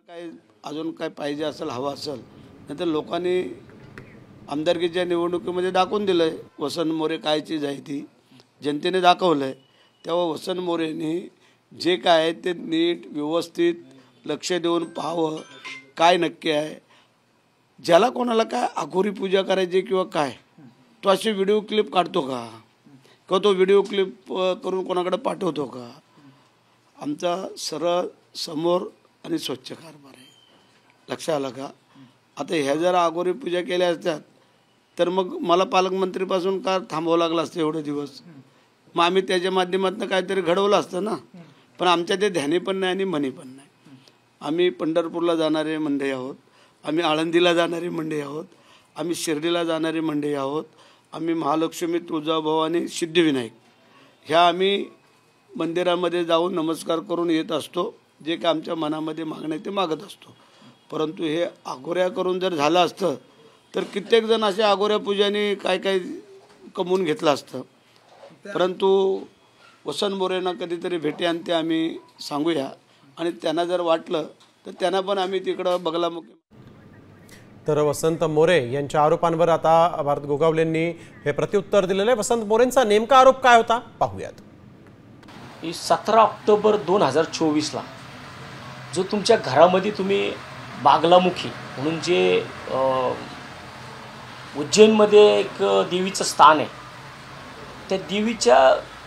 काय अजून काय पाहिजे असेल हवं असेल नाहीतर लोकांनी आमदारकीच्या निवडणुकीमध्ये दाखवून दिलं आहे वसंत मोरे काय चीज आहे ती जनतेने दाखवलं आहे। तेव्हा वसंत मोरेंनी जे काय आहे ते नीट व्यवस्थित लक्ष देऊन पाहावं काय नक्की आहे, ज्याला कोणाला काय अघोरी पूजा करायची किंवा काय तो अशी व्हिडिओ क्लिप काढतो का किंवा तो व्हिडिओ क्लिप करून कोणाकडे पाठवतो का। आमचा सरळ समोर आणि स्वच्छ कारभार आहे, लक्षात आलं का। आता ह्या जर अघोरी पूजा केल्या असत्यात तर मग मला पालकमंत्रीपासून का थांबावं लागलं असतं एवढे दिवस, मग आम्ही त्याच्या माध्यमातून काहीतरी घडवलं असतं ना। पण आमच्या ते ध्यानी पण नाही आणि मनी पण नाही। आम्ही पंढरपूरला जाणारे मंडळी आहोत, आम्ही आळंदीला जाणारी मंडळी आहोत, आम्ही शिर्डीला जाणारी मंडळी आहोत, आम्ही महालक्ष्मी तुळजाभवानी सिद्धिविनायक ह्या आम्ही मंदिरामध्ये जाऊन नमस्कार करून येत असतो। जे काय आमच्या मनामध्ये मागणं आहे ते मागत असतो। परंतु हे अघोऱ्या करून जर झालं असतं तर कित्येक जण असे अघोऱ्या पूजाने काय काय कमवून घेतलं असतं। परंतु वसंत मोरेंना कधीतरी भेटी आणते आम्ही सांगूया आणि त्यांना जर वाटलं तर त्यांना पण आम्ही तिकडं बगलामुखी। तर वसंत मोरे यांच्या आरोपांवर आता भारत गोगावलेंनी हे प्रत्युत्तर दिलेलं आहे। वसंत मोरेंचा नेमका आरोप काय होता पाहूयात। 17 ऑक्टोबर 2024ला जो तुमच्या घरामध्ये तुम्ही बागलामुखी म्हणून जे उज्जैनमध्ये एक देवीचं स्थान आहे त्या देवीच्या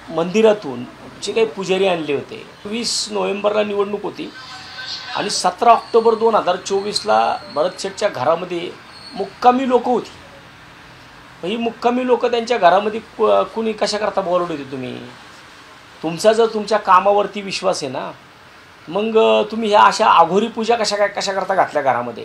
मंदिरातून जे काही पुजारी आणले होते 20 नोव्हेंबरला निवडणूक होती आणि 17 ऑक्टोबर 2024ला भरत शेठच्या घरामध्ये मुक्कामी लोक होती। ही मुक्कामी लोक त्यांच्या घरामध्ये कुणी कशाकरता बोलवले होते तुम्ही? तुमचा जर तुमच्या कामावरती विश्वास आहे ना मग तुम्ही ह्या अशा अघोरी पूजा कशा करता घातल्या घरामध्ये?